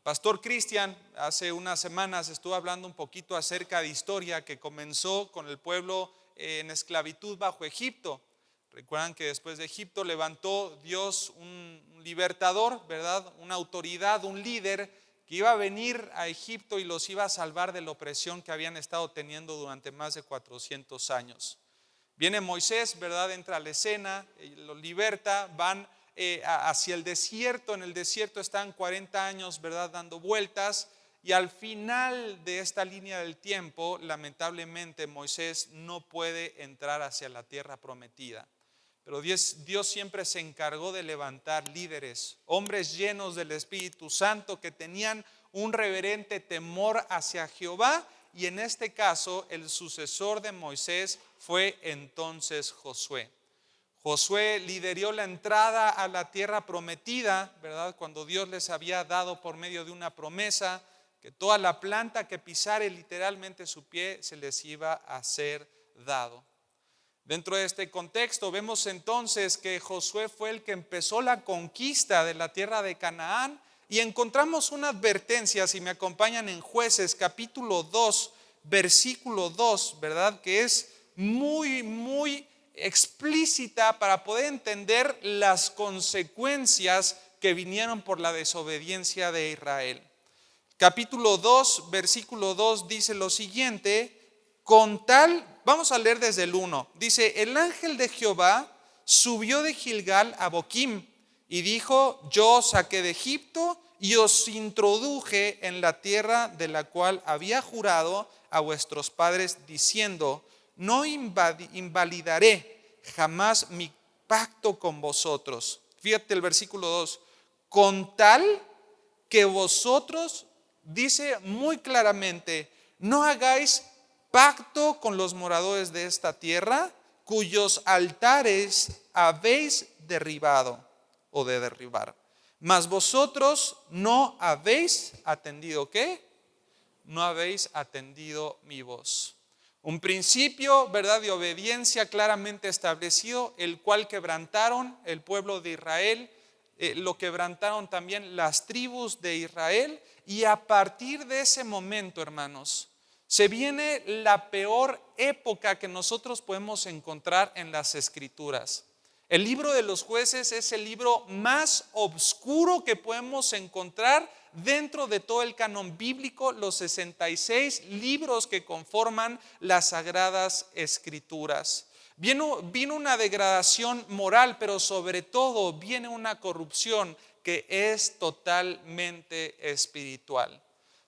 pastor Cristian hace unas semanas estuvo hablando un poquito acerca de historia que comenzó con el pueblo en esclavitud bajo Egipto. Recuerdan que después de Egipto levantó Dios un libertador, ¿verdad? Una autoridad, un líder que iba a venir a Egipto y los iba a salvar de la opresión que habían estado teniendo durante más de 400 años. Viene Moisés, ¿verdad? Entra a la escena, los liberta, van hacia el desierto. En el desierto están 40 años, ¿verdad? Dando vueltas, y al final de esta línea del tiempo, lamentablemente Moisés no puede entrar hacia la tierra prometida. Pero Dios siempre se encargó de levantar líderes, hombres llenos del Espíritu Santo que tenían un reverente temor hacia Jehová, y en este caso el sucesor de Moisés fue entonces Josué. Josué lideró la entrada a la tierra prometida, ¿verdad? Cuando Dios les había dado por medio de una promesa que toda la planta que pisare literalmente su pie se les iba a ser dado. Dentro de este contexto vemos entonces que Josué fue el que empezó la conquista de la tierra de Canaán, y encontramos una advertencia, si me acompañan, en Jueces capítulo 2, versículo 2, ¿verdad? Que es muy explícita para poder entender las consecuencias que vinieron por la desobediencia de Israel. Capítulo 2, versículo 2 dice lo siguiente: con tal, vamos a leer desde el 1, dice: el ángel de Jehová subió de Gilgal a Boquim y dijo: yo os saqué de Egipto y os introduje en la tierra de la cual había jurado a vuestros padres, diciendo: no invalidaré jamás mi pacto con vosotros. Fíjate el versículo 2, con tal que vosotros, dice muy claramente, no hagáis pacto con los moradores de esta tierra, cuyos altares habéis derribado o de derribar. Mas vosotros no habéis atendido, ¿qué? No habéis atendido mi voz. Un principio, ¿verdad?, de obediencia claramente establecido, el cual quebrantaron el pueblo de Israel, lo quebrantaron también las tribus de Israel, y a partir de ese momento, hermanos, se viene la peor época que nosotros podemos encontrar en las Escrituras. El libro de los Jueces es el libro más oscuro que podemos encontrar dentro de todo el canon bíblico, los 66 libros que conforman las Sagradas Escrituras. Vino una degradación moral, pero sobre todo viene una corrupción que es totalmente espiritual.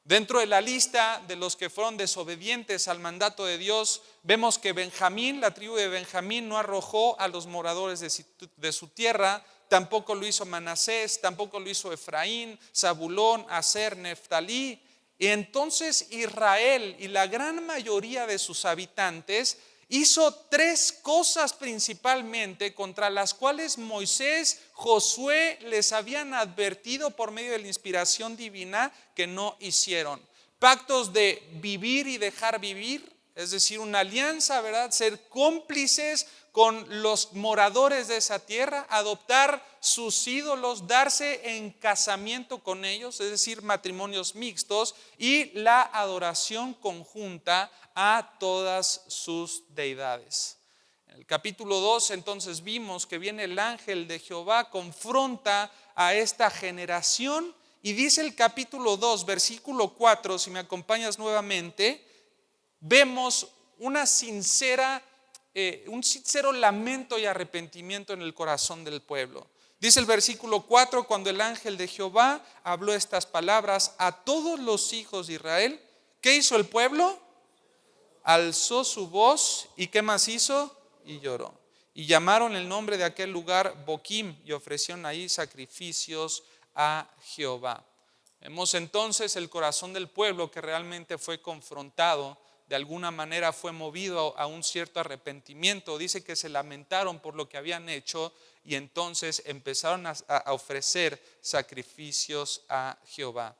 Dentro de la lista de los que fueron desobedientes al mandato de Dios, vemos que Benjamín, la tribu de Benjamín, no arrojó a los moradores de su tierra. Tampoco lo hizo Manasés, tampoco lo hizo Efraín, Zabulón, Aser, Neftalí. Y entonces Israel y la gran mayoría de sus habitantes hizo tres cosas principalmente contra las cuales Moisés, Josué les habían advertido por medio de la inspiración divina que no hicieron. Pactos de vivir y dejar vivir, es decir, una alianza, ¿verdad? Ser cómplices con los moradores de esa tierra, adoptar sus ídolos, darse en casamiento con ellos, es decir, matrimonios mixtos, y la adoración conjunta a todas sus deidades. En el capítulo 2 entonces vimos que viene el ángel de Jehová, confronta a esta generación, y dice el capítulo 2, versículo 4, si me acompañas nuevamente, vemos un sincero lamento y arrepentimiento en el corazón del pueblo. Dice el versículo 4, cuando el ángel de Jehová habló estas palabras a todos los hijos de Israel, ¿qué hizo el pueblo? Alzó su voz, ¿y qué más hizo? Y lloró. Y llamaron el nombre de aquel lugar Boquim, y ofrecieron ahí sacrificios a Jehová. Vemos entonces el corazón del pueblo que realmente fue confrontado, de alguna manera fue movido a un cierto arrepentimiento. Dice que se lamentaron por lo que habían hecho y entonces empezaron a ofrecer sacrificios a Jehová.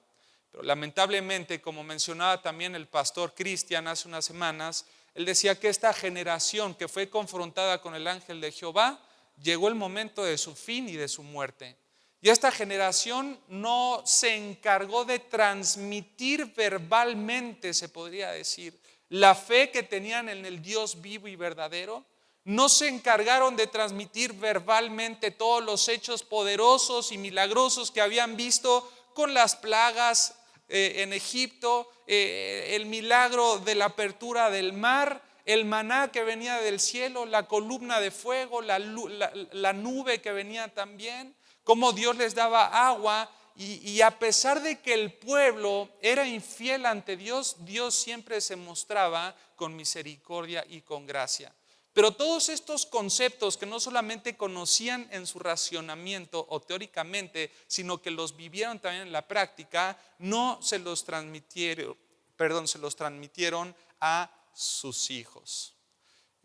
Pero lamentablemente, como mencionaba también el pastor Cristian hace unas semanas, él decía que esta generación que fue confrontada con el ángel de Jehová, llegó el momento de su fin y de su muerte. Y esta generación no se encargó de transmitir verbalmente, se podría decir, la fe que tenían en el Dios vivo y verdadero. No se encargaron de transmitir verbalmente todos los hechos poderosos y milagrosos que habían visto con las plagas en Egipto, el milagro de la apertura del mar, el maná que venía del cielo, la columna de fuego, la nube que venía también, cómo Dios les daba agua. Y a pesar de que el pueblo era infiel ante Dios, Dios siempre se mostraba con misericordia y con gracia. Pero todos estos conceptos que no solamente conocían en su racionamiento o teóricamente, sino que los vivieron también en la práctica, no se los transmitieron, se los transmitieron a sus hijos.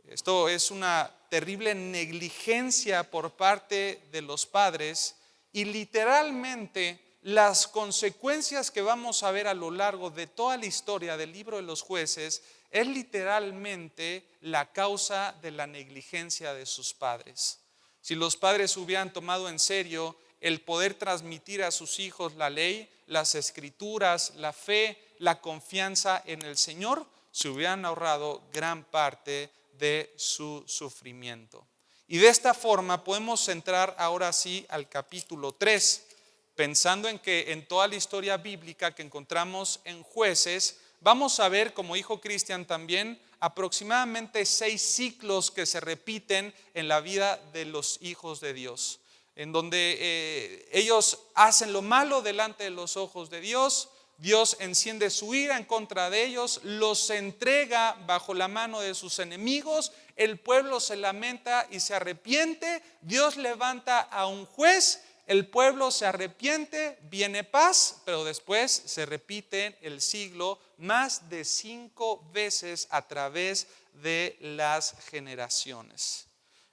Esto es una terrible negligencia por parte de los padres y literalmente las consecuencias que vamos a ver a lo largo de toda la historia del libro de los Jueces es literalmente la causa de la negligencia de sus padres. Si los padres hubieran tomado en serio el poder transmitir a sus hijos la ley, las escrituras, la fe, la confianza en el Señor, se hubieran ahorrado gran parte de su sufrimiento. Y de esta forma podemos entrar ahora sí al capítulo 3, pensando en que en toda la historia bíblica que encontramos en Jueces, vamos a ver, como dijo Cristian también, aproximadamente 6 ciclos que se repiten en la vida de los hijos de Dios, en donde ellos hacen lo malo delante de los ojos de Dios. Dios enciende su ira en contra de ellos, los entrega bajo la mano de sus enemigos, el pueblo se lamenta y se arrepiente, Dios levanta a un juez, el pueblo se arrepiente, viene paz, pero después se repite el siglo más de 5 veces a través de las generaciones.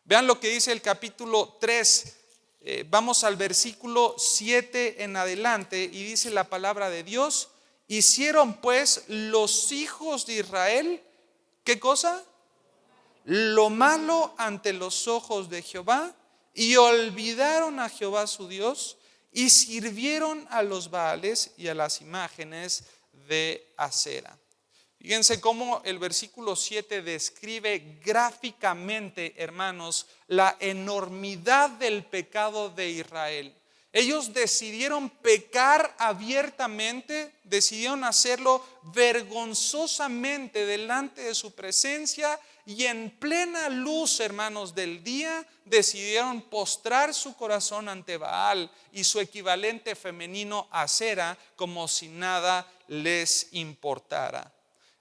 Vean lo que dice el capítulo 3. Vamos al versículo 7 en adelante y dice la palabra de Dios: hicieron pues los hijos de Israel, ¿qué cosa? Lo malo ante los ojos de Jehová, y olvidaron a Jehová su Dios, y sirvieron a los Baales y a las imágenes de acera. Fíjense cómo el versículo 7 describe gráficamente, hermanos, la enormidad del pecado de Israel. Ellos decidieron pecar abiertamente, decidieron hacerlo vergonzosamente delante de su presencia y en plena luz, hermanos, del día, decidieron postrar su corazón ante Baal y su equivalente femenino Acera como si nada les importara.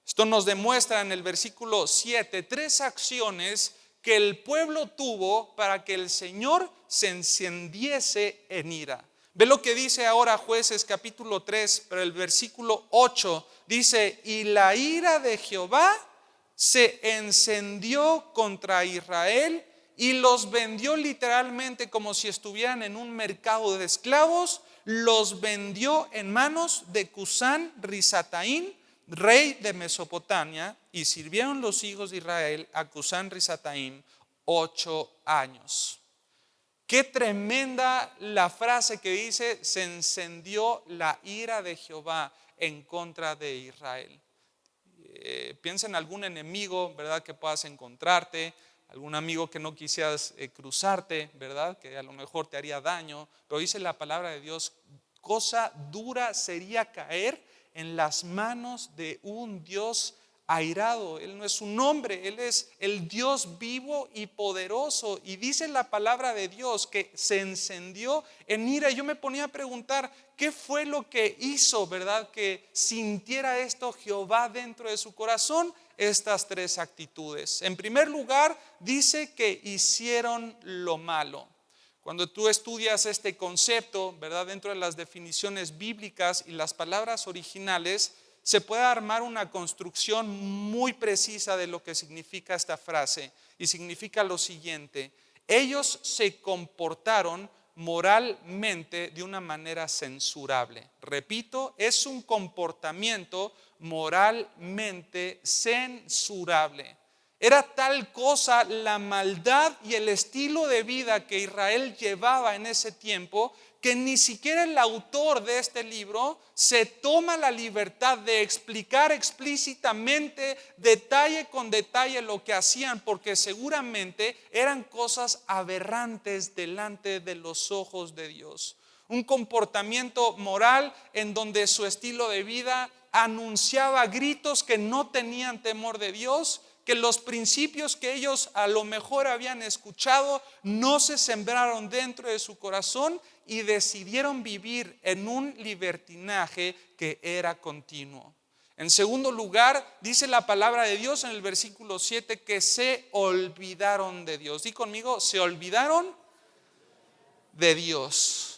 Esto nos demuestra en el versículo 7 3 acciones que el pueblo tuvo para que el Señor se encendiese en ira. Ve lo que dice ahora Jueces capítulo 3, pero el versículo 8 dice: y la ira de Jehová se encendió contra Israel y los vendió literalmente como si estuvieran en un mercado de esclavos, los vendió en manos de Cusán Risataim, rey de Mesopotamia, y sirvieron los hijos de Israel a Cusán Risataim 8 años. Qué tremenda la frase que dice: se encendió la ira de Jehová en contra de Israel. Piensa en algún enemigo, ¿verdad?, que puedas encontrarte, algún amigo que no quisieras cruzarte, ¿verdad?, que a lo mejor te haría daño. Pero dice la palabra de Dios: cosa dura sería caer en las manos de un Dios airado. Él no es un hombre, Él es el Dios vivo y poderoso. Y dice la palabra de Dios que se encendió en ira. Y yo me ponía a preguntar, ¿qué fue lo que hizo, verdad, que sintiera esto Jehová dentro de su corazón? Estas 3 actitudes. En primer lugar, dice que hicieron lo malo. Cuando tú estudias este concepto, ¿verdad?, dentro de las definiciones bíblicas y las palabras originales, se puede armar una construcción muy precisa de lo que significa esta frase. Y significa lo siguiente: ellos se comportaron moralmente de una manera censurable. Repito, es un comportamiento moralmente censurable. Era tal cosa la maldad y el estilo de vida que Israel llevaba en ese tiempo que ni siquiera el autor de este libro se toma la libertad de explicar explícitamente, detalle con detalle, lo que hacían, porque seguramente eran cosas aberrantes delante de los ojos de Dios. Un comportamiento moral en donde su estilo de vida anunciaba a gritos que no tenían temor de Dios, que los principios que ellos a lo mejor habían escuchado no se sembraron dentro de su corazón y decidieron vivir en un libertinaje que era continuo. En segundo lugar, dice la palabra de Dios en el versículo 7 que se olvidaron de Dios. Di conmigo, se olvidaron de Dios.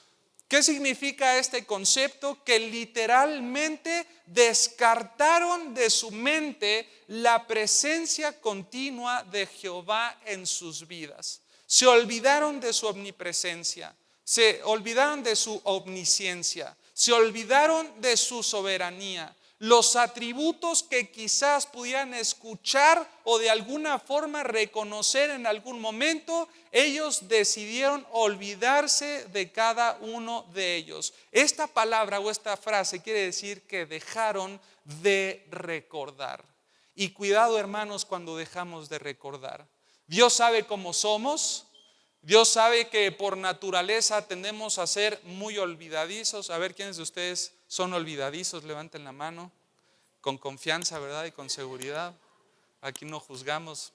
¿Qué significa este concepto? Que literalmente descartaron de su mente la presencia continua de Jehová en sus vidas. Se olvidaron de su omnipresencia, se olvidaron de su omnisciencia, se olvidaron de su soberanía. Los atributos que quizás pudieran escuchar o de alguna forma reconocer en algún momento, ellos decidieron olvidarse de cada uno de ellos. Esta palabra o esta frase quiere decir que dejaron de recordar. Y cuidado, hermanos, cuando dejamos de recordar. Dios sabe cómo somos. Dios sabe que por naturaleza tendemos a ser muy olvidadizos. A ver, ¿quiénes de ustedes son olvidadizos? Levanten la mano. Con confianza, ¿verdad? Y con seguridad. Aquí no juzgamos.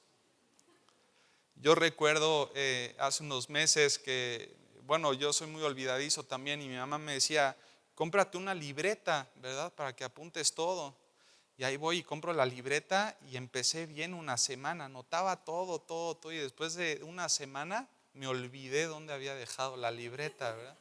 Yo recuerdo hace unos meses que, bueno, yo soy muy olvidadizo también y mi mamá me decía, cómprate una libreta, ¿verdad? Para que apuntes todo. Y ahí voy y compro la libreta y empecé bien una semana, anotaba todo y después de una semana me olvidé dónde había dejado la libreta, ¿verdad?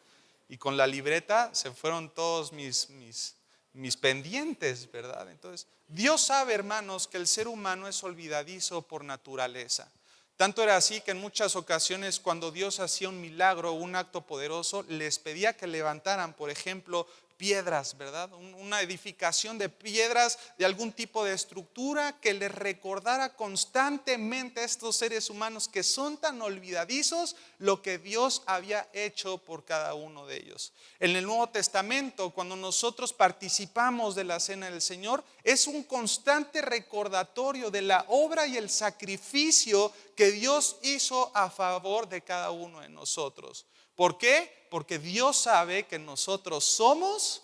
Y con la libreta se fueron todos mis pendientes, ¿verdad? Entonces, Dios sabe, hermanos, que el ser humano es olvidadizo por naturaleza. Tanto era así que en muchas ocasiones cuando Dios hacía un milagro o un acto poderoso, les pedía que levantaran, por ejemplo, piedras, ¿verdad? Una edificación de piedras, de algún tipo de estructura que les recordara constantemente a estos seres humanos que son tan olvidadizos lo que Dios había hecho por cada uno de ellos. En el Nuevo Testamento, cuando nosotros participamos de la cena del Señor, es un constante recordatorio de la obra y el sacrificio que Dios hizo a favor de cada uno de nosotros. ¿Por qué? Porque Dios sabe que nosotros somos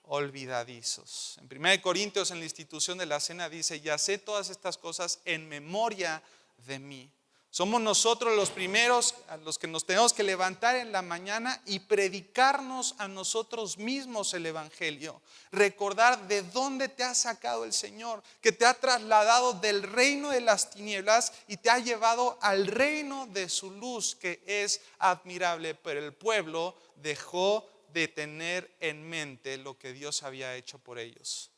olvidadizos. En 1 Corintios, en la institución de la cena, dice: y haced todas estas cosas en memoria de mí. Somos nosotros los primeros a los que nos tenemos que levantar en la mañana y predicarnos a nosotros mismos el evangelio. Recordar de dónde te ha sacado el Señor, que te ha trasladado del reino de las tinieblas y te ha llevado al reino de su luz, que es admirable. Pero el pueblo dejó de tener en mente lo que Dios había hecho por ellos.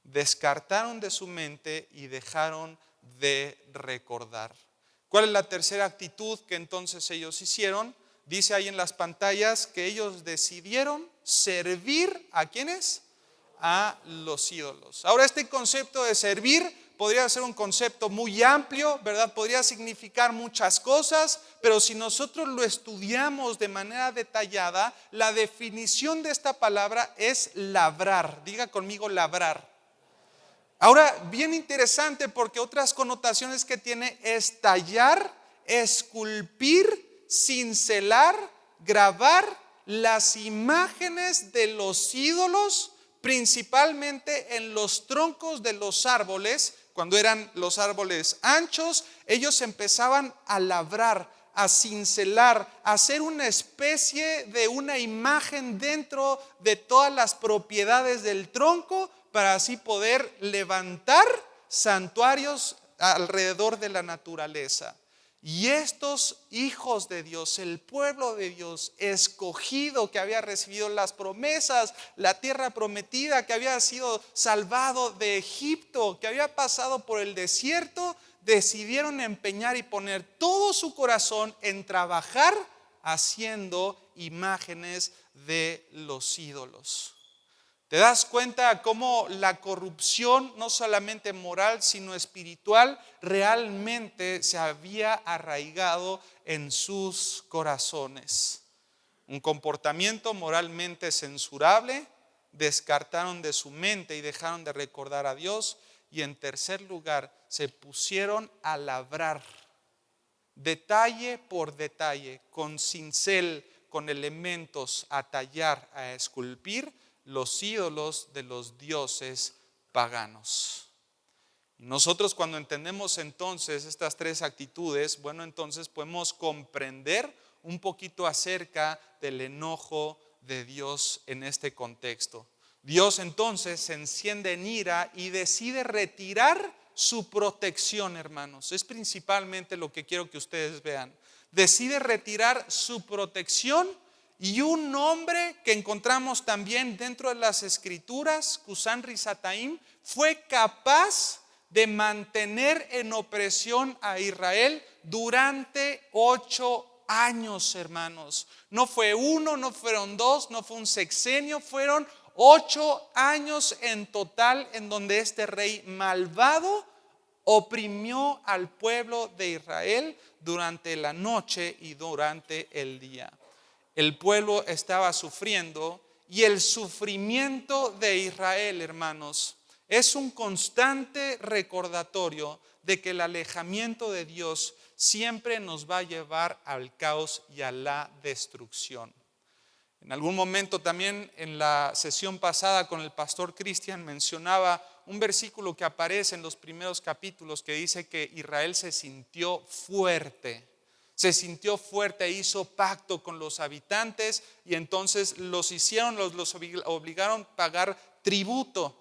Descartaron de su mente y dejaron de recordar. ¿Cuál es la tercera actitud que entonces ellos hicieron? Dice ahí en las pantallas que ellos decidieron servir ¿a quiénes? A los ídolos. Ahora, este concepto de servir podría ser un concepto muy amplio, ¿verdad? Podría significar muchas cosas, pero si nosotros lo estudiamos de manera detallada, la definición de esta palabra es labrar. Diga conmigo, labrar. Ahora, bien interesante, porque otras connotaciones que tiene es tallar, esculpir, cincelar, grabar las imágenes de los ídolos, principalmente en los troncos de los árboles. Cuando eran los árboles anchos, ellos empezaban a labrar, a cincelar, a hacer una especie de una imagen dentro de todas las propiedades del tronco, para así poder levantar santuarios alrededor de la naturaleza. Y estos hijos de Dios, el pueblo de Dios escogido, que había recibido las promesas, la tierra prometida, que había sido salvado de Egipto, que había pasado por el desierto, decidieron empeñar y poner todo su corazón en trabajar haciendo imágenes de los ídolos. ¿Te das cuenta cómo la corrupción, no solamente moral, sino espiritual, realmente se había arraigado en sus corazones? un comportamiento moralmente censurable, descartaron de su mente y dejaron de recordar a Dios. Y en tercer lugar, se pusieron a labrar, detalle por detalle, con cincel, con elementos, a tallar, a esculpir los ídolos de los dioses paganos. Nosotros, cuando entendemos entonces estas tres actitudes, bueno, entonces podemos comprender un poquito acerca del enojo de Dios en este contexto. Dios entonces se enciende en ira y decide retirar su protección, hermanos. Es principalmente lo que quiero que ustedes vean. Decide retirar su protección, y un nombre que encontramos también dentro de las escrituras, Cusán Risataim, fue capaz de mantener en opresión a Israel durante 8 años, hermanos. No fue uno, no fueron dos, no fue un sexenio, fueron 8 años en total en donde este rey malvado oprimió al pueblo de Israel durante la noche y durante el día. El pueblo estaba sufriendo, y el sufrimiento de Israel, hermanos, es un constante recordatorio de que el alejamiento de Dios siempre nos va a llevar al caos y a la destrucción. En algún momento también en la sesión pasada con el pastor Cristian mencionaba un versículo que aparece en los primeros capítulos que dice que Israel se sintió fuerte. Se sintió fuerte e hizo pacto con los habitantes, y entonces los obligaron a pagar tributo.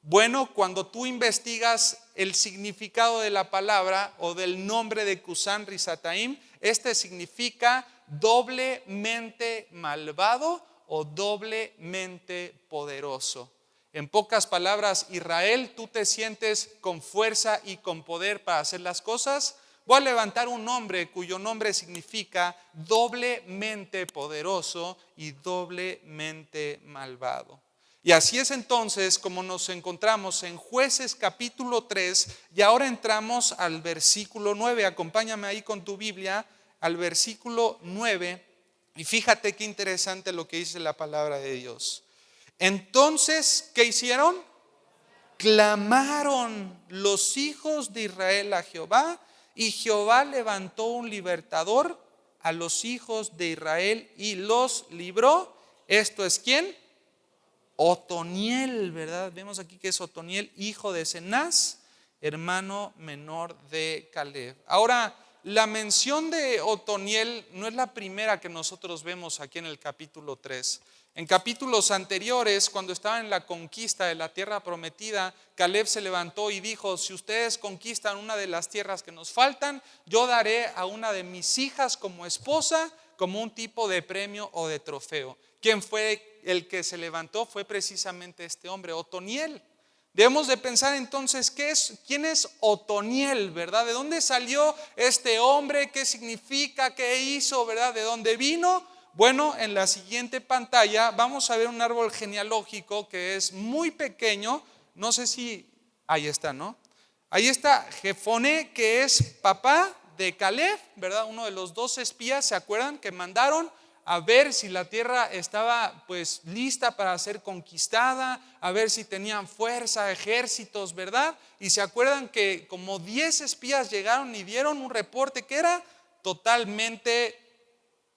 Bueno, cuando tú investigas el significado de la palabra o del nombre de Cusán Risataim, este significa doblemente malvado o doblemente poderoso. En pocas palabras, Israel, tú te sientes con fuerza y con poder para hacer las cosas. Voy a levantar un nombre cuyo nombre significa doblemente poderoso y doblemente malvado. Y así es entonces como nos encontramos en Jueces capítulo 3, y ahora entramos al versículo 9. Acompáñame ahí con tu Biblia al versículo 9, y fíjate qué interesante lo que dice la palabra de Dios. Entonces, ¿qué hicieron? Clamaron los hijos de Israel a Jehová, y Jehová levantó un libertador a los hijos de Israel y los libró. ¿Esto es quién? Otoniel, ¿verdad? Vemos aquí que es Otoniel, hijo de Cenaz, hermano menor de Caleb. Ahora, la mención de Otoniel no es la primera que nosotros vemos aquí en el capítulo 3. En capítulos anteriores, cuando estaban en la conquista de la tierra prometida, Caleb se levantó y dijo: si ustedes conquistan una de las tierras que nos faltan, yo daré a una de mis hijas como esposa, como un tipo de premio o de trofeo. ¿Quién fue el que se levantó? Fue precisamente este hombre, Otoniel. Debemos de pensar entonces, ¿quién es Otoniel, verdad? ¿De dónde salió este hombre? ¿Qué significa? ¿Qué hizo, verdad? ¿De dónde vino? Bueno, en la siguiente pantalla vamos a ver un árbol genealógico que es muy pequeño. No sé si, ahí está, ¿no? Ahí está Jefoné, que es papá de Caleb, ¿verdad? Uno de los 2 espías, ¿se acuerdan? Que mandaron a ver si la tierra estaba pues lista para ser conquistada, a ver si tenían fuerza, ejércitos, ¿verdad? Y se acuerdan que como 10 espías llegaron y dieron un reporte que era totalmente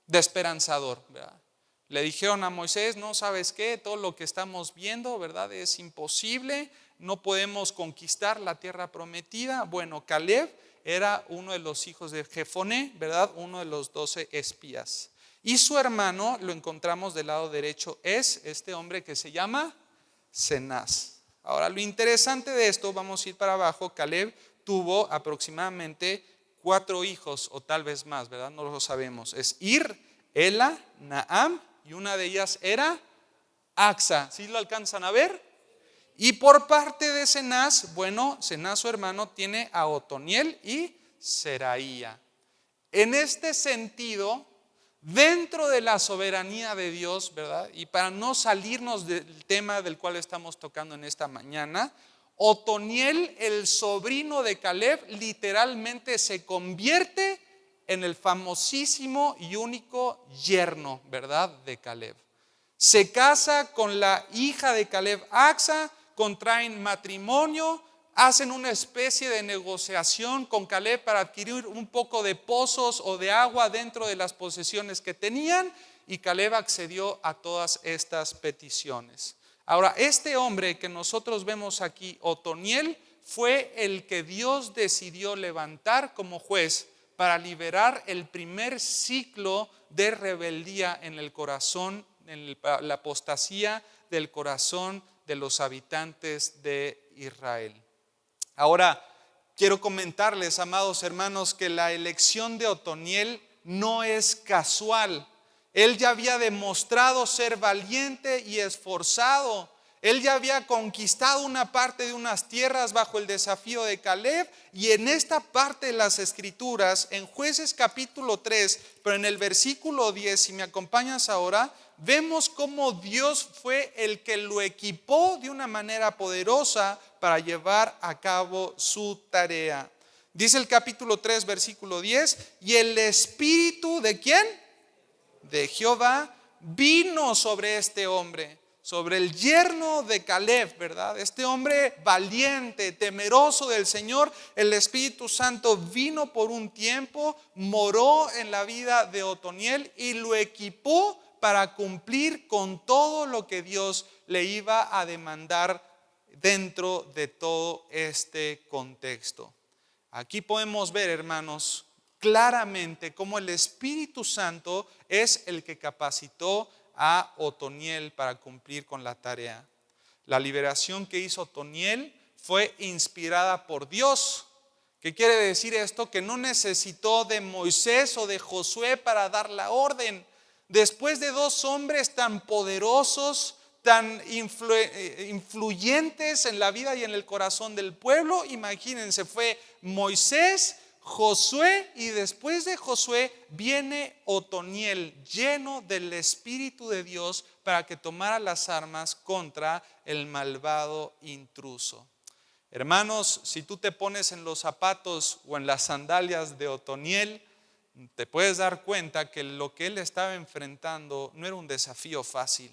desesperanzador, ¿verdad? Le dijeron a Moisés: no, ¿sabes qué? Todo lo que estamos viendo, ¿verdad? Es imposible, no podemos conquistar la tierra prometida. Bueno, Caleb era uno de los hijos de Jefoné, ¿verdad? Uno de los 12 espías. Y su hermano, lo encontramos del lado derecho, es este hombre que se llama Cenaz. Ahora, lo interesante de esto, vamos a ir para abajo. Caleb tuvo aproximadamente 4 hijos, o tal vez más, ¿verdad? No lo sabemos. Es Ir, Ela, Naam, y una de ellas era Axa. ¿Sí lo alcanzan a ver? Y por parte de Cenaz, bueno, Cenaz, su hermano, tiene a Otoniel y Seraía. En este sentido, dentro de la soberanía de Dios, ¿verdad? Y para no salirnos del tema del cual estamos tocando en esta mañana, Otoniel, el sobrino de Caleb, literalmente se convierte en el famosísimo y único yerno, ¿verdad?, de Caleb. Se casa con la hija de Caleb, Acsa, contraen matrimonio, hacen una especie de negociación con Caleb para adquirir un poco de pozos o de agua dentro de las posesiones que tenían, y Caleb accedió a todas estas peticiones. Ahora, este hombre que nosotros vemos aquí, Otoniel, fue el que Dios decidió levantar como juez para liberar el primer ciclo de rebeldía en el corazón, en la apostasía del corazón de los habitantes de Israel. Ahora, quiero comentarles, amados hermanos, que la elección de Otoniel no es casual. Él ya había demostrado ser valiente y esforzado. Él ya había conquistado una parte de unas tierras bajo el desafío de Caleb, y en esta parte de las Escrituras, en Jueces capítulo 3, pero en el versículo 10, si me acompañas ahora, vemos cómo Dios fue el que lo equipó de una manera poderosa para llevar a cabo su tarea. Dice el capítulo 3, versículo 10, y el Espíritu ¿de quién? De Jehová vino sobre este hombre, sobre el yerno de Caleb, ¿verdad? Este hombre valiente, temeroso del Señor. El Espíritu Santo vino por un tiempo, moró en la vida de Otoniel y lo equipó para cumplir con todo lo que Dios le iba a demandar dentro de todo este contexto. Aquí podemos ver, hermanos, claramente cómo el Espíritu Santo es el que capacitó a Otoniel para cumplir con la tarea. La liberación que hizo Otoniel fue inspirada por Dios. ¿Qué quiere decir esto? Que no necesitó de Moisés o de Josué para dar la orden. Después de dos hombres tan poderosos, tan influyentes en la vida y en el corazón del pueblo, imagínense, fue Moisés, Josué, y después de Josué viene Otoniel, lleno del Espíritu de Dios, para que tomara las armas contra el malvado intruso. Hermanos, si tú te pones en los zapatos o en las sandalias de Otoniel, te puedes dar cuenta que lo que él estaba enfrentando no era un desafío fácil.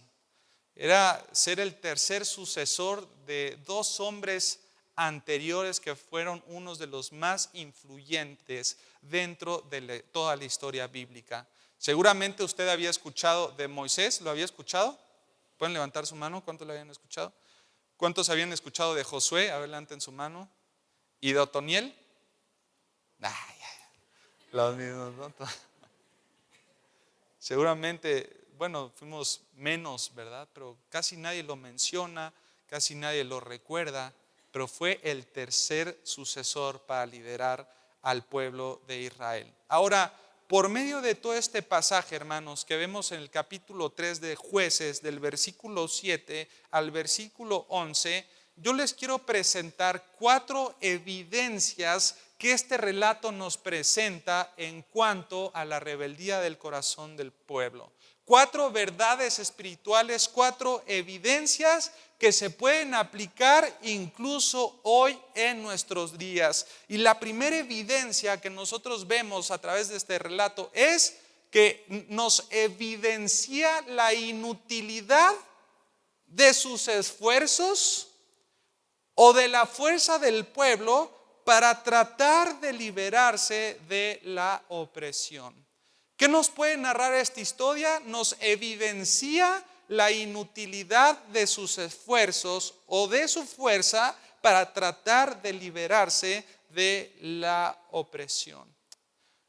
Era ser el tercer sucesor de dos hombres anteriores que fueron unos de los más influyentes dentro de toda la historia bíblica. Seguramente usted había escuchado de Moisés. ¿Lo había escuchado? ¿Pueden levantar su mano? ¿Cuántos lo habían escuchado? ¿Cuántos habían escuchado de Josué? A ver, levanten su mano. ¿Y de Otoniel? Los mismos, ¿no? Seguramente, bueno, fuimos menos, ¿verdad? Pero casi nadie lo menciona, casi nadie lo recuerda, pero fue el tercer sucesor para liderar al pueblo de Israel. Ahora, por medio de todo este pasaje, hermanos, que vemos en el capítulo 3 de Jueces, del versículo 7 al versículo 11, yo les quiero presentar 4 evidencias que este relato nos presenta en cuanto a la rebeldía del corazón del pueblo. 4 verdades espirituales, 4 evidencias que se pueden aplicar incluso hoy en nuestros días. Y la primera evidencia que nosotros vemos a través de este relato es que nos evidencia la inutilidad de sus esfuerzos o de la fuerza del pueblo para tratar de liberarse de la opresión. ¿Qué nos puede narrar esta historia? Nos evidencia la inutilidad de sus esfuerzos o de su fuerza para tratar de liberarse de la opresión.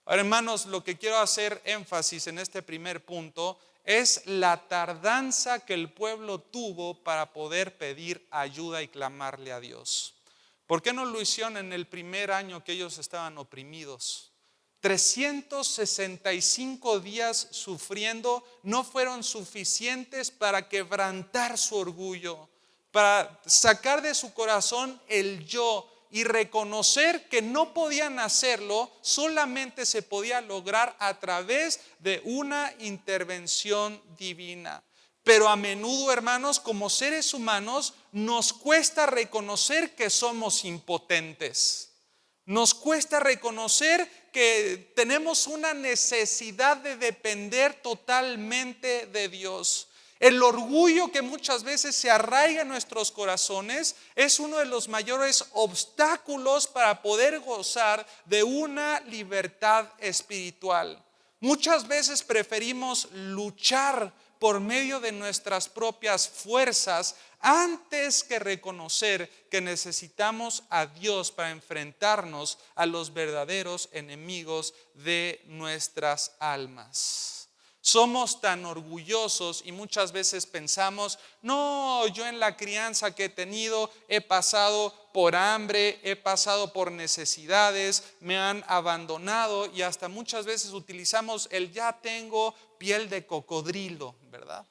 Ahora, hermanos, lo que quiero hacer énfasis en este primer punto es la tardanza que el pueblo tuvo para poder pedir ayuda y clamarle a Dios. ¿Por qué no lo hicieron en el primer año que ellos estaban oprimidos? 365 días sufriendo no fueron suficientes para quebrantar su orgullo, para sacar de su corazón el yo y reconocer que no podían hacerlo, solamente se podía lograr a través de una intervención divina. Pero a menudo, hermanos, como seres humanos, nos cuesta reconocer que somos impotentes. Nos cuesta reconocer que tenemos una necesidad de depender totalmente de Dios. El orgullo que muchas veces se arraiga en nuestros corazones es uno de los mayores obstáculos para poder gozar de una libertad espiritual. Muchas veces preferimos luchar por medio de nuestras propias fuerzas antes que reconocer que necesitamos a Dios para enfrentarnos a los verdaderos enemigos de nuestras almas. Somos tan orgullosos y muchas veces pensamos, no, yo en la crianza que he tenido he pasado por hambre, he pasado por necesidades, me han abandonado, y hasta muchas veces utilizamos el ya tengo piel de cocodrilo, ¿verdad?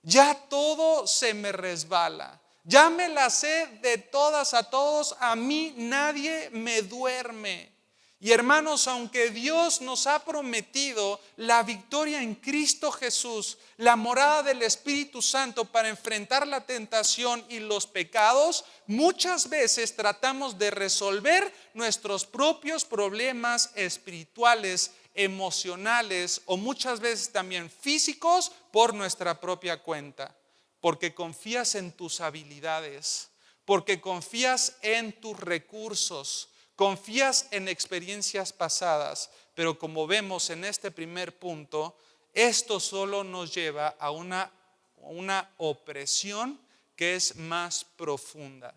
Ya todo se me resbala, ya me la sé de todas a todos, a mí nadie me duerme. Y hermanos, aunque Dios nos ha prometido la victoria en Cristo Jesús, la morada del Espíritu Santo para enfrentar la tentación y los pecados, muchas veces tratamos de resolver nuestros propios problemas espirituales, emocionales o muchas veces también físicos por nuestra propia cuenta, porque confías en tus habilidades, porque confías en tus recursos, confías en experiencias pasadas. Pero como vemos en este primer punto, esto solo nos lleva a una opresión que es más profunda.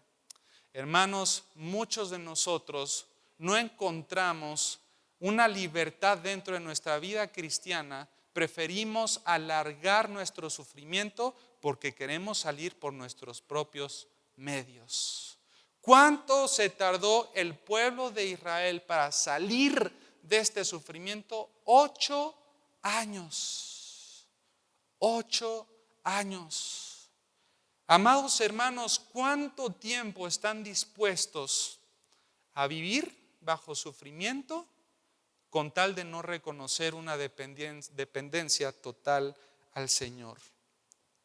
Hermanos, muchos de nosotros no encontramos una libertad dentro de nuestra vida cristiana. Preferimos alargar nuestro sufrimiento porque queremos salir por nuestros propios medios. ¿Cuánto se tardó el pueblo de Israel para salir de este sufrimiento? 8 años. 8 años. Amados hermanos, ¿cuánto tiempo están dispuestos a vivir bajo sufrimiento con tal de no reconocer una dependencia total al Señor?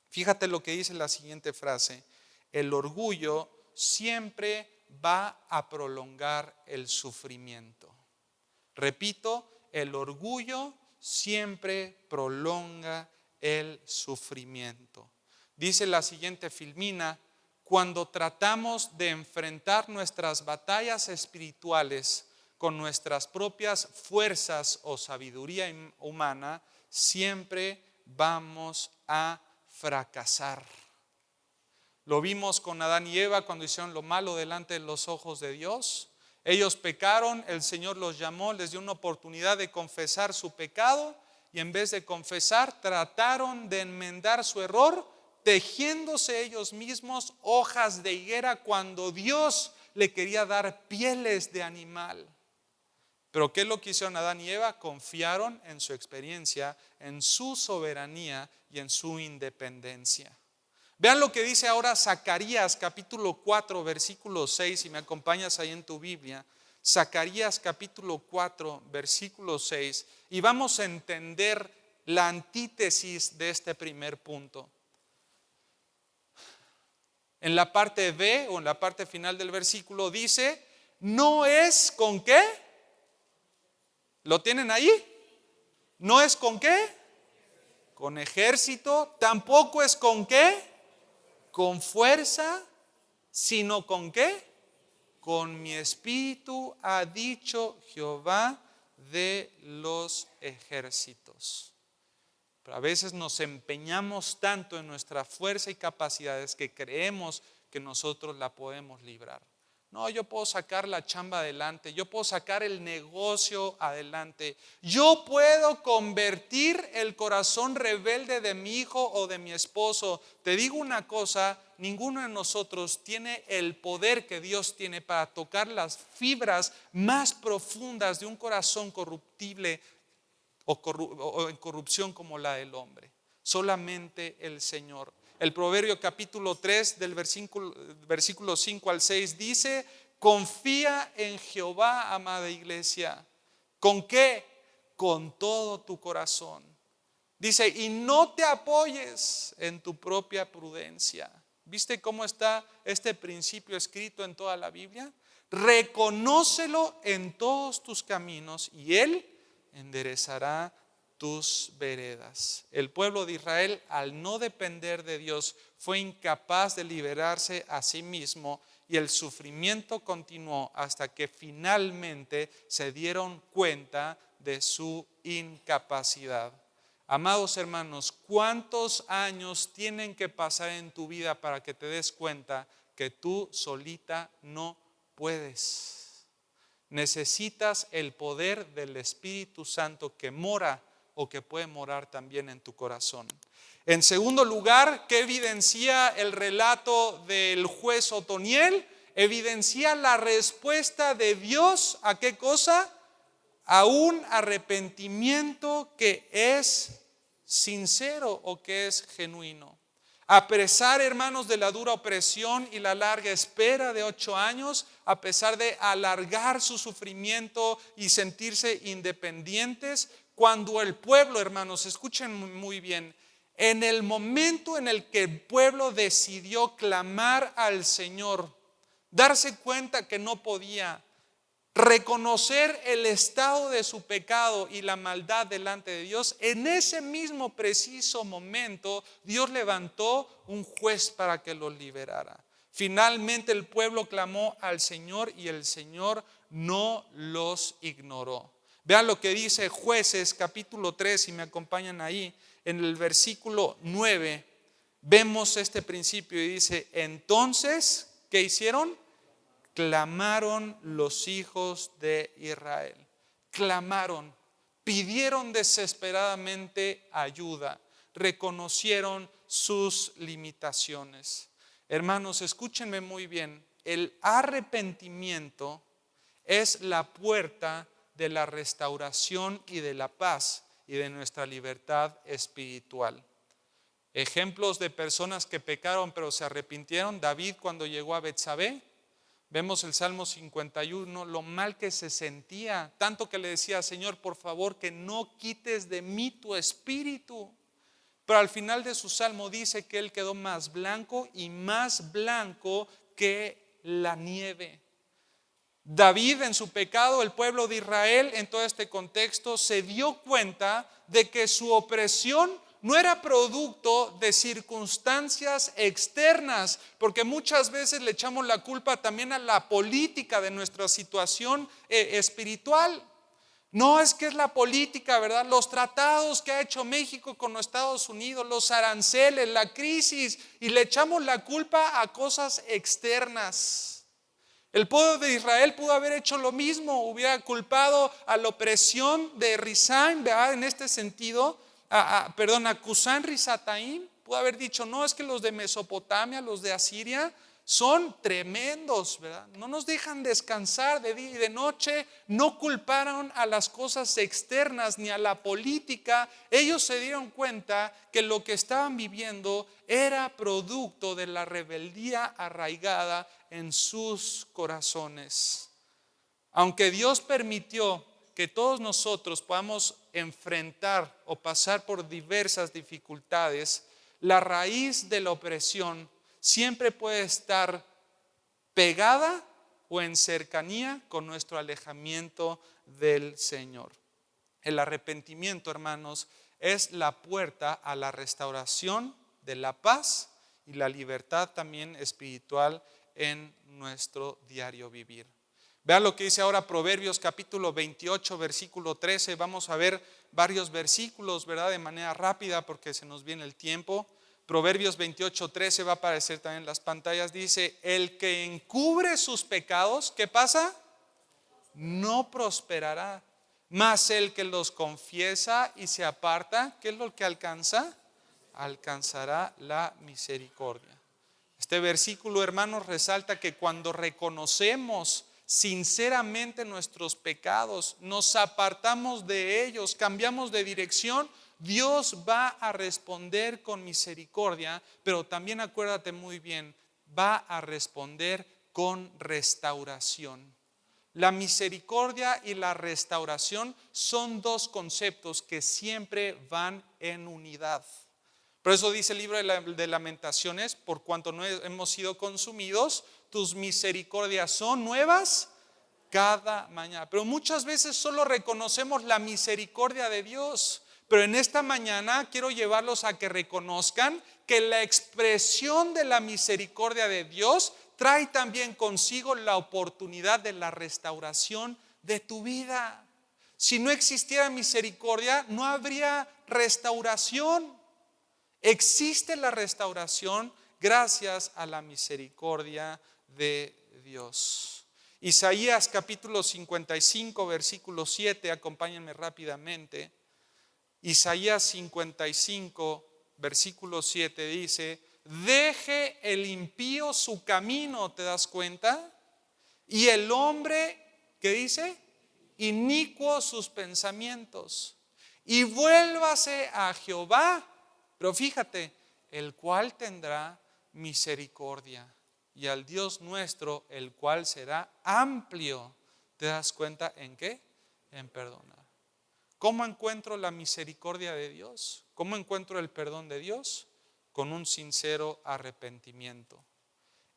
Fíjate lo que dice la siguiente frase: el orgullo siempre va a prolongar el sufrimiento. Repito, el orgullo siempre prolonga el sufrimiento. Dice la siguiente Filmina: cuando tratamos de enfrentar nuestras batallas espirituales con nuestras propias fuerzas o sabiduría humana, siempre vamos a fracasar. Lo vimos con Adán y Eva cuando hicieron lo malo delante de los ojos de Dios. Ellos pecaron, el Señor los llamó, les dio una oportunidad de confesar su pecado, y en vez de confesar, trataron de enmendar su error, tejiéndose ellos mismos hojas de higuera cuando Dios le quería dar pieles de animal. Pero ¿qué es lo que hicieron Adán y Eva? Confiaron en su experiencia, en su soberanía y en su independencia. Vean lo que dice ahora Zacarías capítulo 4 versículo 6, si me acompañas ahí en tu Biblia. Zacarías capítulo 4 versículo 6, y vamos a entender la antítesis de este primer punto. En la parte B o en la parte final del versículo dice: no es con qué. ¿Lo tienen ahí? ¿No es con qué? Con ejército. Tampoco es con qué, con fuerza, sino con qué, con mi espíritu, ha dicho Jehová de los ejércitos. Pero a veces nos empeñamos tanto en nuestra fuerza y capacidades que creemos que nosotros la podemos librar. No, yo puedo sacar la chamba adelante, yo puedo sacar el negocio adelante, yo puedo convertir el corazón rebelde de mi hijo o de mi esposo. Te digo una cosa: ninguno de nosotros tiene el poder que Dios tiene para tocar las fibras más profundas de un corazón corruptible o en corrupción como la del hombre. Solamente el Señor. El Proverbio capítulo 3 del versículo 5 al 6 dice: confía en Jehová, amada iglesia. ¿Con qué? Con todo tu corazón. Dice: y no te apoyes en tu propia prudencia. ¿Viste cómo está este principio escrito en toda la Biblia? Reconócelo en todos tus caminos y Él enderezará tus veredas. El pueblo de Israel, al no depender de Dios, fue incapaz de liberarse a sí mismo y el sufrimiento continuó hasta que finalmente se dieron cuenta de su incapacidad. Amados hermanos, ¿cuántos años tienen que pasar en tu vida para que te des cuenta que tú solita no puedes? Necesitas el poder del Espíritu Santo que mora o que puede morar también en tu corazón. En segundo lugar, ¿qué evidencia el relato del juez Otoniel? Evidencia la respuesta de Dios ¿a qué cosa? A un arrepentimiento que es sincero o que es genuino. A pesar, hermanos, de la dura opresión y la larga espera de 8 años, a pesar de alargar su sufrimiento y sentirse independientes, cuando el pueblo, hermanos, escuchen muy bien, en el momento en el que el pueblo decidió clamar al Señor, darse cuenta que no podía, reconocer el estado de su pecado y la maldad delante de Dios, en ese mismo preciso momento Dios levantó un juez para que los liberara. Finalmente el pueblo clamó al Señor y el Señor no los ignoró. Vean lo que dice Jueces capítulo 3, si me acompañan ahí, en el versículo 9, vemos este principio y dice: entonces, ¿qué hicieron? Clamaron los hijos de Israel. Clamaron, pidieron desesperadamente ayuda, reconocieron sus limitaciones. Hermanos, escúchenme muy bien, el arrepentimiento es la puerta de la restauración y de la paz y de nuestra libertad espiritual. Ejemplos de personas que pecaron pero se arrepintieron: David cuando llegó a Betsabé. Vemos el Salmo 51, lo mal que se sentía, tanto que le decía: Señor, por favor, que no quites de mí tu espíritu. Pero al final de su salmo dice que él quedó más blanco y más blanco que la nieve. David, en su pecado, el pueblo de Israel, en todo este contexto, se dio cuenta de que su opresión no era producto de circunstancias externas, porque muchas veces le echamos la culpa también a la política de nuestra situación espiritual. No, es que es la política, ¿verdad? Los tratados que ha hecho México con los Estados Unidos, los aranceles, la crisis, y le echamos la culpa a cosas externas. El pueblo de Israel pudo haber hecho lo mismo, hubiera culpado a la opresión de Risán, ¿verdad? En este sentido, a Cusán Risataim, pudo haber dicho: no, es que los de Mesopotamia, los de Asiria, son tremendos, ¿verdad? No nos dejan descansar de día y de noche. No culparon a las cosas externas ni a la política. Ellos se dieron cuenta que lo que estaban viviendo era producto de la rebeldía arraigada en sus corazones. Aunque Dios permitió que todos nosotros podamos enfrentar o pasar por diversas dificultades, la raíz de la opresión siempre puede estar pegada o en cercanía con nuestro alejamiento del Señor. El arrepentimiento, hermanos, es la puerta a la restauración de la paz y la libertad también espiritual en nuestro diario vivir. Vean lo que dice ahora Proverbios capítulo 28, versículo 13. Vamos a ver varios versículos, ¿verdad? De manera rápida porque se nos viene el tiempo. Proverbios 28, 13 va a aparecer también en las pantallas. Dice: el que encubre sus pecados, ¿qué pasa? No prosperará. Mas el que los confiesa y se aparta, ¿qué es lo que alcanza? Alcanzará la misericordia. Este versículo, hermanos, resalta que cuando reconocemos sinceramente nuestros pecados, nos apartamos de ellos, cambiamos de dirección, Dios va a responder con misericordia, pero también acuérdate muy bien, va a responder con restauración. La misericordia y la restauración son dos conceptos que siempre van en unidad. Por eso dice el libro de Lamentaciones: por cuanto no hemos sido consumidos, tus misericordias son nuevas cada mañana. Pero muchas veces solo reconocemos la misericordia de Dios. Pero en esta mañana quiero llevarlos a que reconozcan que la expresión de la misericordia de Dios trae también consigo la oportunidad de la restauración de tu vida. Si no existiera misericordia, no habría restauración. Existe la restauración gracias a la misericordia de Dios. Isaías capítulo 55, versículo 7, acompáñenme rápidamente. Isaías 55, versículo 7 dice: deje el impío su camino, ¿te das cuenta? Y el hombre, ¿qué dice? Inicuos sus pensamientos. Y vuélvase a Jehová, pero fíjate, el cual tendrá misericordia, y al Dios nuestro, el cual será amplio. ¿Te das cuenta en qué? En perdonar. ¿Cómo encuentro la misericordia de Dios? ¿Cómo encuentro el perdón de Dios? Con un sincero arrepentimiento.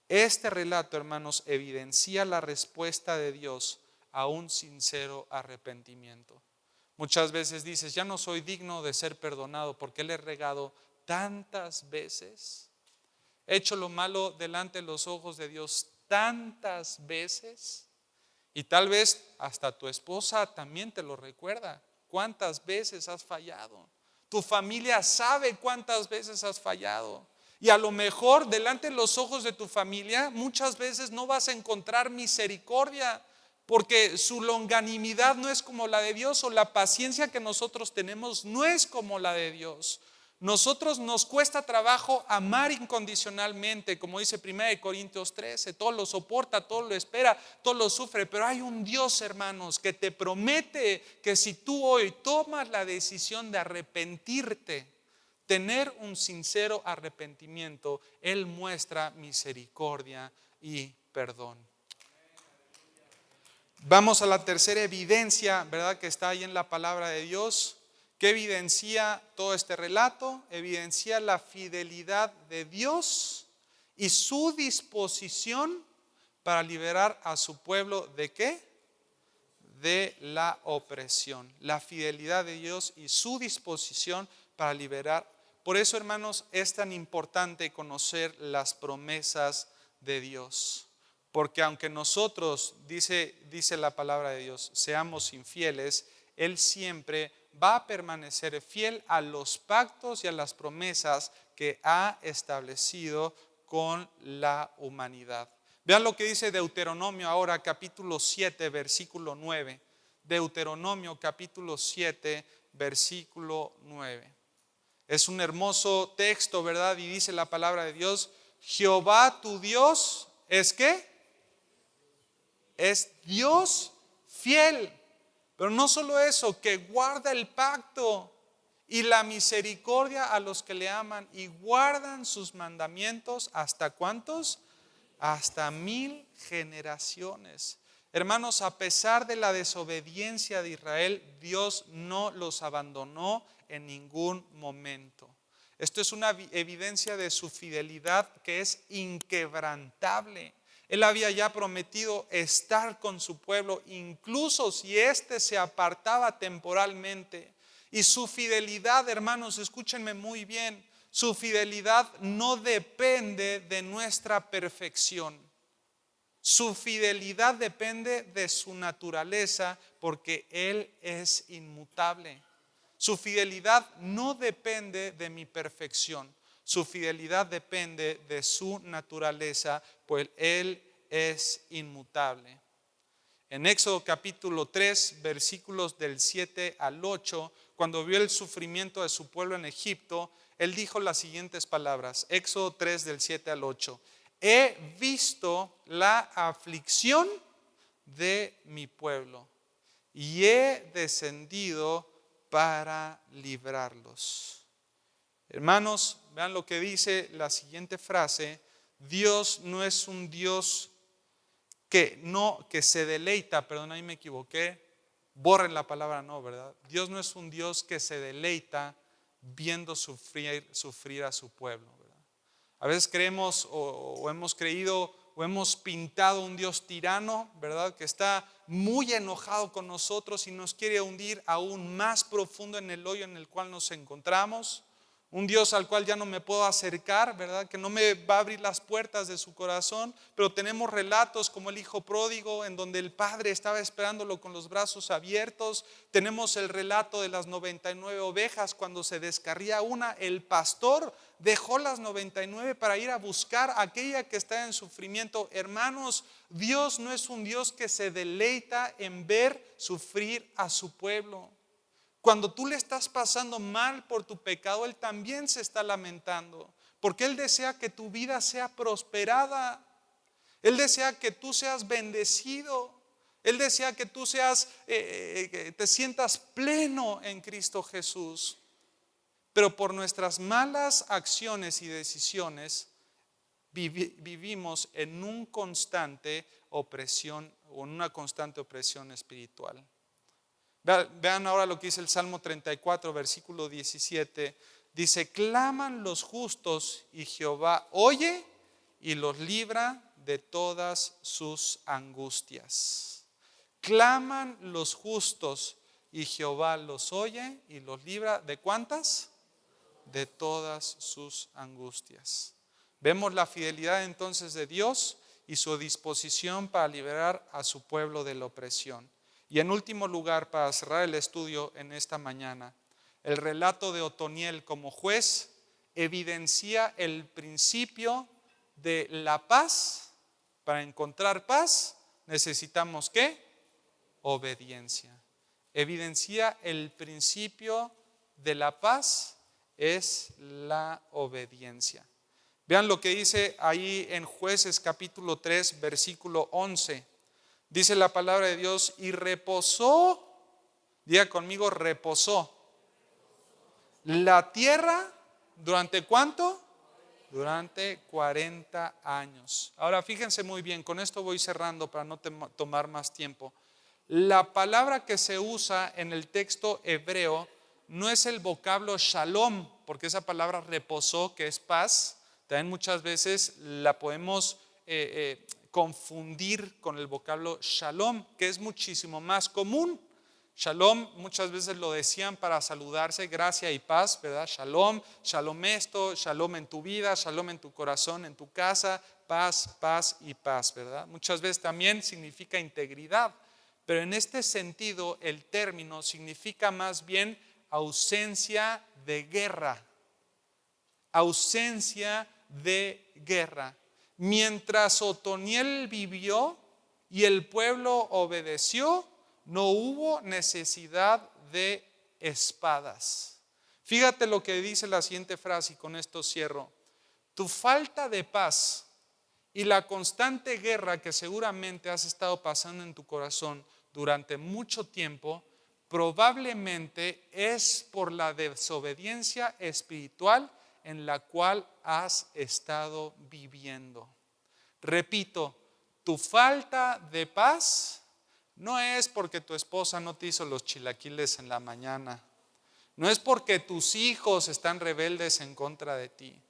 Este relato, hermanos, evidencia la respuesta de Dios a un sincero arrepentimiento. Muchas veces dices: ya no soy digno de ser perdonado porque le he regado tantas veces. He hecho lo malo delante de los ojos de Dios tantas veces. Y tal vez hasta tu esposa también te lo recuerda. ¿Cuántas veces has fallado? Tu familia sabe cuántas veces has fallado. Y a lo mejor delante de los ojos de tu familia muchas veces no vas a encontrar misericordia, porque su longanimidad no es como la de Dios, o la paciencia que nosotros tenemos no es como la de Dios. Nosotros nos cuesta trabajo amar incondicionalmente, como dice 1 Corintios 13, todo lo soporta, todo lo espera, todo lo sufre. Pero hay un Dios, hermanos, que te promete que si tú hoy tomas la decisión de arrepentirte, tener un sincero arrepentimiento, Él muestra misericordia y perdón. Vamos a la tercera evidencia, ¿verdad?, que está ahí en la palabra de Dios. ¿Qué evidencia todo este relato? Evidencia la fidelidad de Dios y su disposición para liberar a su pueblo ¿de qué? De la opresión. La fidelidad de Dios y su disposición para liberar. Por eso, hermanos, es tan importante conocer las promesas de Dios. Porque aunque nosotros, dice la palabra de Dios, seamos infieles, Él siempre va a permanecer fiel a los pactos y a las promesas que ha establecido con la humanidad. Vean lo que dice Deuteronomio ahora, capítulo 7, versículo 9. Deuteronomio capítulo 7, versículo 9. Es un hermoso texto, ¿verdad? Y dice la palabra de Dios: Jehová tu Dios, ¿es qué? Es Dios fiel. Pero no solo eso, que guarda el pacto y la misericordia a los que le aman y guardan sus mandamientos. ¿Hasta cuántos? Hasta 1000 generaciones. Hermanos, a pesar de la desobediencia de Israel, Dios no los abandonó en ningún momento. Esto es una evidencia de su fidelidad que es inquebrantable. Él había ya prometido estar con su pueblo, incluso si éste se apartaba temporalmente. Y su fidelidad, hermanos, escúchenme muy bien, su fidelidad no depende de nuestra perfección. Su fidelidad depende de su naturaleza, porque Él es inmutable. Su fidelidad no depende de mi perfección. Su fidelidad depende de su naturaleza, pues Él es inmutable. En Éxodo capítulo 3, versículos del 7 al 8, cuando vio el sufrimiento de su pueblo en Egipto, Él dijo las siguientes palabras. Éxodo 3, del 7 al 8. He visto la aflicción de mi pueblo y he descendido para librarlos. Hermanos, vean lo que dice la siguiente frase: Dios no es un Dios que se deleita, perdón, ahí me equivoqué, borren la palabra no, ¿verdad? Dios no es un Dios que se deleita viendo sufrir a su pueblo, ¿verdad? A veces creemos o hemos creído o hemos pintado un Dios tirano, ¿verdad? Que está muy enojado con nosotros y nos quiere hundir aún más profundo en el hoyo en el cual nos encontramos. Un Dios al cual ya no me puedo acercar, ¿verdad? Que no me va a abrir las puertas de su corazón. Pero tenemos relatos como el hijo pródigo, en donde el padre estaba esperándolo con los brazos abiertos. Tenemos el relato de las 99 ovejas, cuando se descarría una, el pastor dejó las 99 para ir a buscar a aquella que está en sufrimiento. Hermanos, Dios no es un Dios que se deleita en ver sufrir a su pueblo. Cuando tú le estás pasando mal por tu pecado, Él también se está lamentando, porque Él desea que tu vida sea prosperada. Él desea que tú seas bendecido. Él desea que tú que te sientas pleno en Cristo Jesús. Pero por nuestras malas acciones y decisiones vivimos en un constante opresión o en una constante opresión espiritual. Vean ahora lo que dice el Salmo 34, versículo 17. Dice: claman los justos y Jehová oye y los libra de todas sus angustias. Claman los justos y Jehová los oye y los libra ¿de cuántas? De todas sus angustias. Vemos la fidelidad entonces de Dios y su disposición para liberar a su pueblo de la opresión. Y en último lugar, para cerrar el estudio en esta mañana, el relato de Otoniel como juez evidencia el principio de la paz. Para encontrar paz necesitamos ¿qué? Obediencia. Evidencia el principio de la paz es la obediencia. Vean lo que dice ahí en Jueces capítulo 3, versículo 11. Dice la palabra de Dios: y reposó, diga conmigo, reposó la tierra, ¿durante cuánto? Durante 40 años. Ahora fíjense muy bien, con esto voy cerrando para no tomar más tiempo. La palabra que se usa en el texto hebreo no es el vocablo shalom, porque esa palabra reposó, que es paz, también muchas veces la podemos confundir con el vocablo shalom, que es muchísimo más común. Shalom muchas veces lo decían para saludarse, gracia y paz, ¿verdad? Shalom, shalom esto, shalom en tu vida, shalom en tu corazón, en tu casa, paz, paz y paz, ¿verdad? Muchas veces también significa integridad, pero en este sentido el término significa más bien ausencia de guerra. Ausencia de guerra. Mientras Otoniel vivió y el pueblo obedeció, no hubo necesidad de espadas. Fíjate lo que dice la siguiente frase y con esto cierro. Tu falta de paz y la constante guerra que seguramente has estado pasando en tu corazón durante mucho tiempo, probablemente es por la desobediencia espiritual en la cual has estado viviendo. Repito, tu falta de paz no es porque tu esposa no te hizo los chilaquiles en la mañana. No es porque tus hijos están rebeldes en contra de ti.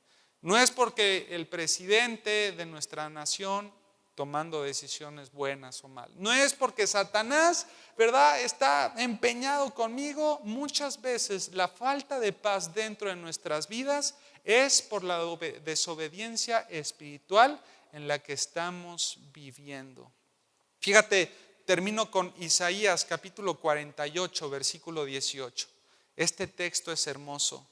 No es porque el presidente de nuestra nación tomando decisiones buenas o malas. No es porque Satanás, ¿verdad?, está empeñado conmigo. Muchas veces la falta de paz dentro de nuestras vidas es por la desobediencia espiritual en la que estamos viviendo. Fíjate, termino con Isaías capítulo 48, versículo 18. Este texto es hermoso.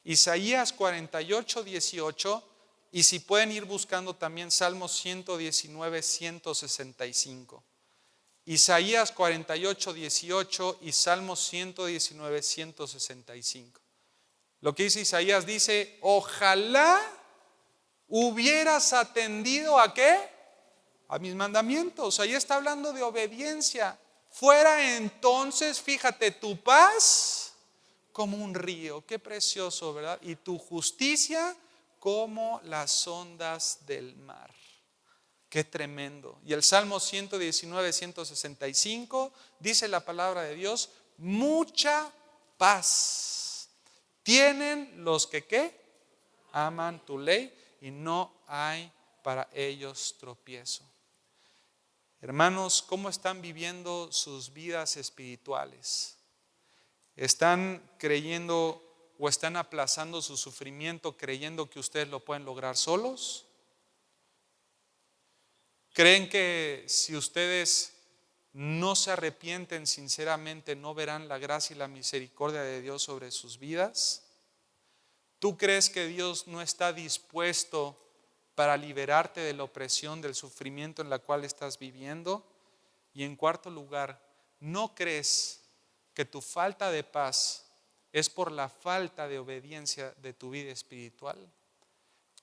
Isaías 48, 18. Y si pueden ir buscando también Salmos 119, 165. Isaías 48, 18 y Salmos 119, 165. Lo que dice Isaías dice: ojalá hubieras atendido ¿a qué? A mis mandamientos. Ahí está hablando de obediencia. Fuera entonces, fíjate, tu paz como un río. Qué precioso, ¿verdad? Y tu justicia como las ondas del mar. Qué tremendo. Y el Salmo 119, 165 dice la palabra de Dios: mucha paz tienen los que ¿qué? Aman tu ley y no hay para ellos tropiezo. Hermanos, ¿cómo están viviendo sus vidas espirituales? ¿Están creyendo o están aplazando su sufrimiento creyendo que ustedes lo pueden lograr solos? ¿Creen que si ustedes no se arrepienten sinceramente no verán la gracia y la misericordia de Dios sobre sus vidas? ¿Tú crees que Dios no está dispuesto para liberarte de la opresión, del sufrimiento en la cual estás viviendo? Y en cuarto lugar, ¿no crees que tu falta de paz es por la falta de obediencia de tu vida espiritual?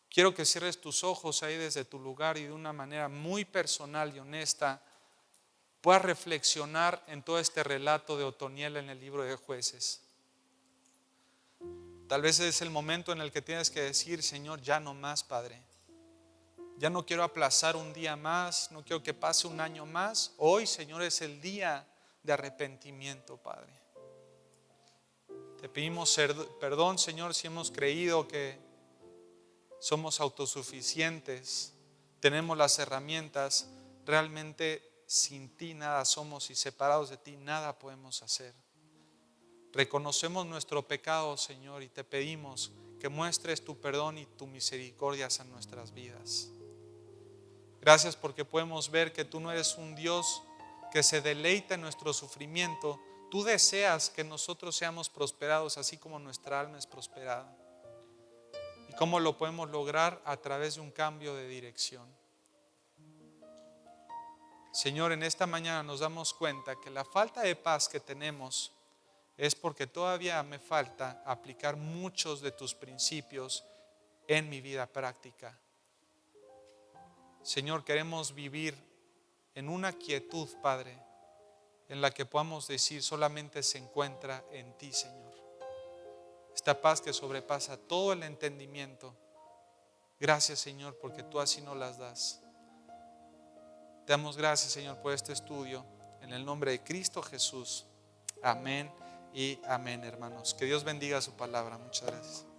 Quiero que cierres tus ojos ahí desde tu lugar y de una manera muy personal y honesta puedas reflexionar en todo este relato de Otoniel en el libro de Jueces. Tal vez es el momento en el que tienes que decir: Señor, ya no más, Padre. Ya no quiero aplazar un día más, no quiero que pase un año más. Hoy, Señor, es el día de arrepentimiento, Padre. Te pedimos perdón, Señor, si hemos creído que somos autosuficientes, tenemos las herramientas. Realmente sin ti nada somos y separados de ti nada podemos hacer. Reconocemos nuestro pecado, Señor, y te pedimos que muestres tu perdón y tu misericordia en nuestras vidas. Gracias porque podemos ver que tú no eres un Dios que se deleita en nuestro sufrimiento. Tú deseas que nosotros seamos prosperados así como nuestra alma es prosperada. ¿Y cómo lo podemos lograr? A través de un cambio de dirección. Señor, en esta mañana nos damos cuenta que la falta de paz que tenemos es porque todavía me falta aplicar muchos de tus principios en mi vida práctica. Señor, queremos vivir en una quietud, Padre, en la que podamos decir solamente se encuentra en ti, Señor. Esta paz que sobrepasa todo el entendimiento. Gracias, Señor, porque tú así nos las das. Te damos gracias, Señor, por este estudio. En el nombre de Cristo Jesús. Amén y amén, hermanos. Que Dios bendiga su palabra. Muchas gracias.